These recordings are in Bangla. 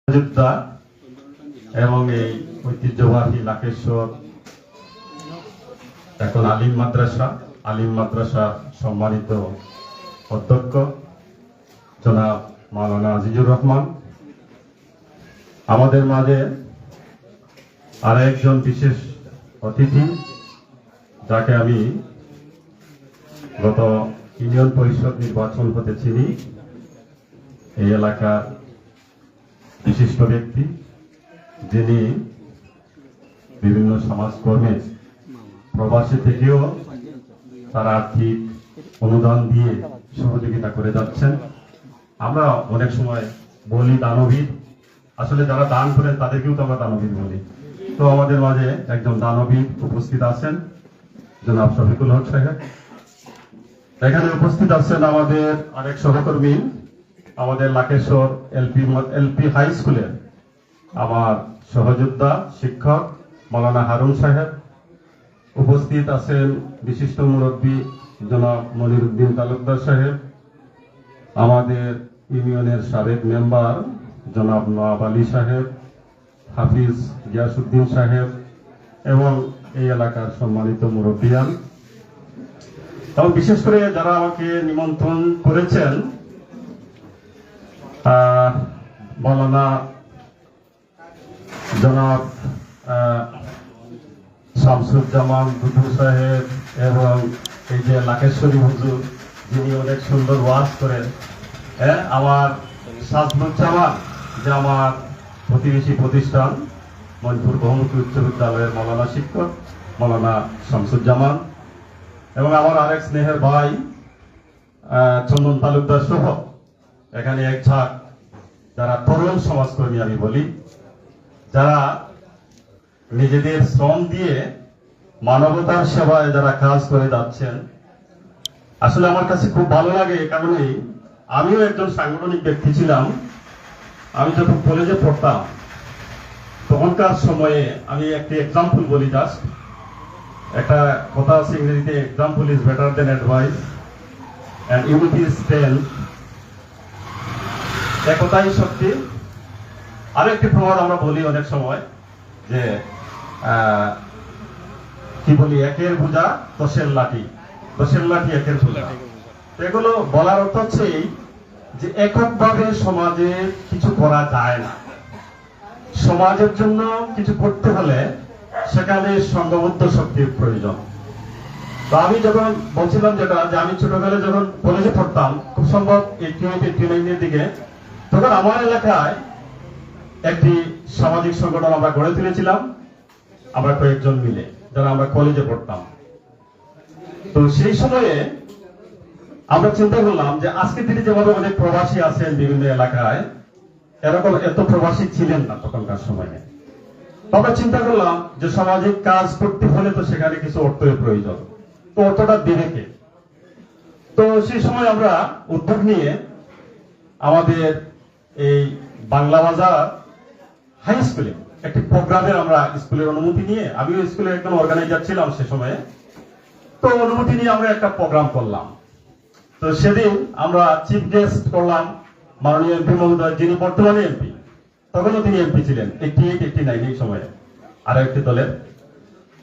যোদ্ধা এবং এই ঐতিহ্যবাহী লাকেশ্বর এখন আলিম মাদ্রাসা সম্মানিত অধ্যক্ষ জনাব মাওলানা আজিজুর রহমান, আমাদের মাঝে আর একজন বিশেষ অতিথি যাকে আমি গত ইউনিয়ন পরিষদ নির্বাচন হতে চিনি, এই এলাকার বিশিষ্ট ব্যক্তি যিনি বিভিন্ন সমাজকর্মে প্রবাসী থেকেও তার আর্থিক অনুদান দিয়ে সহযোগিতা করে যাচ্ছেন। আমরা অনেক সময় বলি দানবীর, আসলে যারা দান করেন তাদেরকেও তো আমরা দানবীর বলি। তো আমাদের মাঝে একজন দানবীর উপস্থিত আছেন, জনাব শফিকুল হক সাহেব। এখানে উপস্থিত আছেন আমাদের আরেক সহকর্মী, আমাদের লাকেশ্বর এলপি হাই স্কুলের আমার সহযোদ্ধা শিক্ষক মাওলানা হারুন সাহেব। উপস্থিত আছেন বিশিষ্ট মুরব্বী জনাব মনিরুদ্দিন তালুকদার সাহেব, আমাদের ইউনিয়নের সাবেক মেম্বার জনাব নওয়াব আলী সাহেব, হাফিজ গিয়াসউদ্দিন সাহেব এবং এই এলাকার সম্মানিত মুরব্বিয়ান, এবং বিশেষ করে যারা আমাকে নিমন্ত্রণ করেছেন মাওলানা জনাব শামসুজ্জামান দুদু সাহেব এবং এই যে লাকেশ্বরী হুজুর যিনি অনেক সুন্দর ওয়াজ করেন, আমার শামসুজ্জামান যে আমার প্রতিবেশী প্রতিষ্ঠান মঞ্জুর বহুমুখী উচ্চ বিদ্যালয়ের মাওলানা শিক্ষক মাওলানা শামসুজ্জামান, এবং আমার আরেক স্নেহের ভাই চন্দন তালুকদার সহ এখানে এক ঝাঁক যারা তরুণ সমাজকর্মী আমি বলি, যারা নিজেদের শ্রম দিয়ে মানবতার সেবায় যারা কাজ করে যাচ্ছেন। আসলে আমার কাছে খুব ভালো লাগে, কারণ আমিও একজন সাংগঠনিক ব্যক্তি ছিলাম। আমি যখন কলেজে পড়তাম তখনকার সময়ে আমি একটি এক্সাম্পল বলি, জাস্ট একটা কথা আছে ইংরেজিতে, example is better than advice and unity is strength. একতাই শক্তি। আরেকটি প্রবাদ আমরা বলি অনেক সময় যে কি বলি, একের বোঝা দশের লাঠি, দশের লাঠি একের বোঝা। এগুলো বলার অর্থ হচ্ছে এই যে এককভাবে সমাজে কিছু করা যায় না। সমাজের জন্য কিছু করতে হলে সেখানে সংঘবদ্ধ শক্তির প্রয়োজন। তো আমি যখন বলছিলাম যেটা, যে আমি ছোটবেলায় যখন কলেজে পড়তাম, খুব সম্ভব 89 দিকে, তখন আমার এলাকায় একটি সামাজিক সংগঠন আমরা গড়ে তুলেছিলাম, আমরা কয়েকজন মিলে যারা আমরা কলেজে পড়তাম। তো সেই সময়ে আমরা চিন্তা করলাম যে আজকের দিনে যেভাবে অনেক প্রবাসী আছেন বিভিন্ন এলাকায়, এরকম এত প্রবাসী ছিলেন না তখনকার সময়ে। আমরা চিন্তা করলাম যে সামাজিক কাজ করতে হলে তো সেখানে কিছু অর্থের প্রয়োজন, তো অর্থটা দেবে কে? তো সেই সময় আমরা উদ্যোগ নিয়ে আমাদের এই বাংলা বাজার হাই স্কুলে একটি প্রোগ্রামের আমরা স্কুলের অনুমতি নিয়ে, আমিও স্কুলের একজন অর্গানাইজার ছিলাম সে সময়ে, তো অনুমতি নিয়ে আমরা একটা প্রোগ্রাম করলাম। তো সেদিন আমরা চিফ গেস্ট করলাম মাননীয় এমপি মহোদয়, যিনি বর্তমানে এমপি, তখনও তিনি এমপি ছিলেন 88-89 এই সময়ে আরো একটি দলের।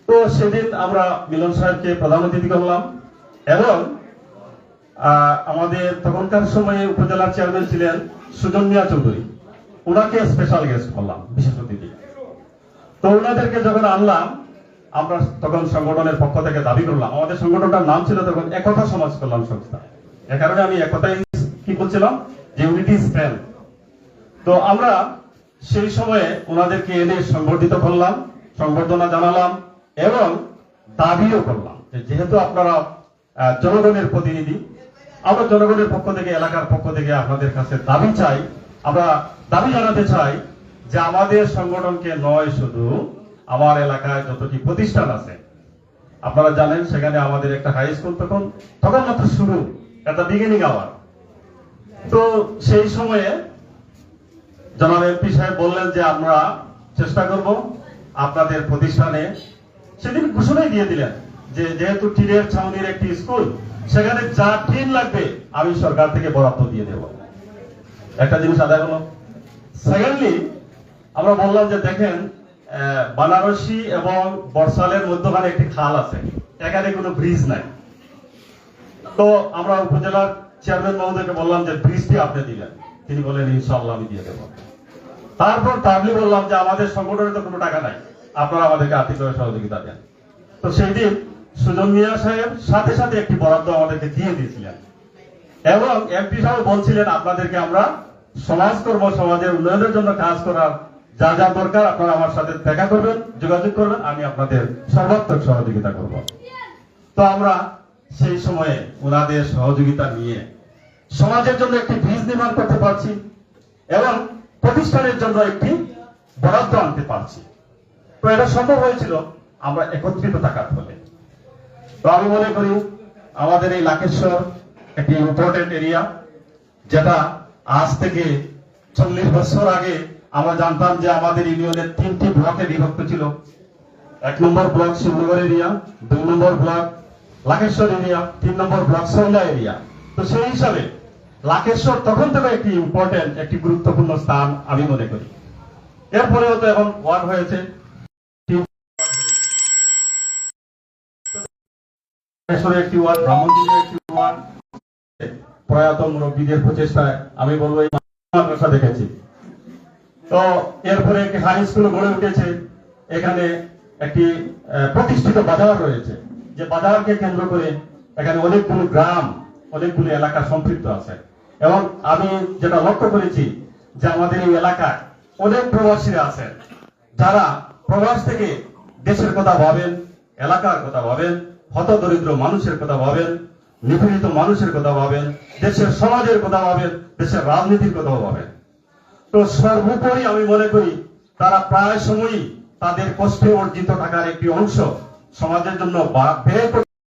তো সেদিন আমরা মিলন সাহেবকে প্রধান অতিথি করলাম, এবং আমাদের তখনকার সময়ে উপজেলার চেয়ারম্যান ছিলেন সুজন মিয়া চৌধুরী, ওনাকে স্পেশাল গেস্ট করলাম, বিশেষ অতিথি। তো ওনাদেরকে যখন আনলাম, আমরা তখন সংগঠনের পক্ষ থেকে দাবি করলাম, আমাদের সংগঠনটার নাম ছিল তখন একতা সমাজ কল্যাণ সংস্থা। এ কারণে আমি একতাই কি বলছিলাম যে ইউনিটি স্ট্রেংথ। তো আমরা সেই সময়ে ওনাদেরকে এনে সংগঠিত করলাম, সংবর্ধনা জানালাম এবং দাবিও করলাম যে যেহেতু আপনারা জনগণের প্রতিনিধি, আমরা জনগণের পক্ষ থেকে, এলাকার পক্ষ থেকে আপনাদের কাছে দাবি চাই, আমরা দাবি জানাতে চাই যে আমাদের সংগঠনকে নয়, শুধু আমার এলাকায় যতটি প্রতিষ্ঠান আছে, আপনারা জানেন সেখানে আমাদের একটা হাই স্কুল তখন মাত্র শুরু, একটা বিগিনিং আওয়ার। তো সেই সময়ে জনাব এমপি সাহেব বললেন যে আমরা চেষ্টা করব আপনাদের প্রতিষ্ঠানে, সেদিন ঘোষণাই দিয়ে দিলেন যে যেহেতু টিনের ছাউনির একটি স্কুল, সেখানে যা টিন লাগবে আমি সরকার থেকে বরাদ্দ দিয়ে দেব। একটা জিনিস আদায় হলো, সেকেন্ডলি আমরা বললাম যে দেখেন বানারসি এবং বর্ষালের মধ্যখানে একটি খাল আছে, এখানে কোনো ব্রিজ নাই। তো আমরা উপজেলার চেয়ারম্যান মহোদয়কে বললাম যে ব্রিজটি আপনি দিলেন, তিনি বলেন ইনশাআল্লাহ আমি দিয়ে দেবো। তারপর তাবলি বললাম যে আমাদের সংগঠনে তো কোনো টাকা নাই, আপনারা আমাদেরকে আর্থিকভাবে সহযোগিতা দেন। তো সেই দিন সুজন মিয়া সাহেব সাথে সাথে একটি বরাদ্দ আমাদেরকে দিয়ে দিয়েছিলেন এবং এমপি সাহেব বলছিলেন আপনাদেরকে আমরা সমাজকর্ম, সমাজের উন্নয়নের জন্য কাজ করার যা যা দরকার আপনারা আমার সাথে দেখা করবেন, যোগাযোগ করবেন, আমি আপনাদের সর্বাত্মক সহযোগিতা করব। তো আমরা সেই সময়ে ওনাদের সহযোগিতা নিয়ে সমাজের জন্য একটি ব্রিজ নির্মাণ করতে পারছি এবং প্রতিষ্ঠানের জন্য একটি বরাদ্দ আনতে পারছি। তো এটা সম্ভব হয়েছিল আমরা একত্রিত টাকার ফলে। তো আমি মনে করি আমাদের এই লাকেশ্বর একটি ইম্পর্টেন্ট এরিয়া, যেটা আজ থেকে 40 বছর আগে আমরা জানতাম যে আমাদের ইউনিয়নের 3টি ব্লকে বিভক্ত ছিল। 1 নম্বর ব্লক শিবনগর এরিয়া, 2 নম্বর ব্লক লাকেশ্বর এরিয়া, 3 নম্বর ব্লক সন্ধ্যা এরিয়া। তো সেই হিসাবে লাকেশ্বর তখন থেকে একটি ইম্পর্টেন্ট, একটি গুরুত্বপূর্ণ স্থান আমি মনে করি। এরপরেও তো এখন ওয়ার্ড হয়েছে, একটি ওয়ার্ড, ব্রাহ্মণবাড়িয়া একটি ওয়ার্ড। প্রয়াত মুরব্বীদের প্রচেষ্টায় আমি বলবো এই মাদ্রাসা দেখেছি। তো এরপরে একটি হাই স্কুল গড়ে উঠেছে, এখানে একটি প্রতিষ্ঠিত বাজার রয়েছে, যে বাজারকে কেন্দ্র করে এখানে অনেকগুলো গ্রাম, অনেকগুলো এলাকা সম্পৃক্ত আছে। এবং আমি যেটা লক্ষ্য করেছি যে আমাদের এই এলাকায় অনেক প্রবাসীরা আছেন, যারা প্রবাস থেকে দেশের কথা ভাবেন, এলাকার কথা ভাবেন, হতদরিদ্র মানুষের কথা ভাবেন, নিপীড়িত মানুষের কথা ভাবেন, দেশের সমাজের কথা ভাবেন, দেশের রাজনীতির কথা ভাবেন। তো সর্বোপরি আমি মনে করি তারা প্রায় সময়ই তাদের কষ্টে অর্জিত টাকার একটি অংশ সমাজের জন্য ব্যয়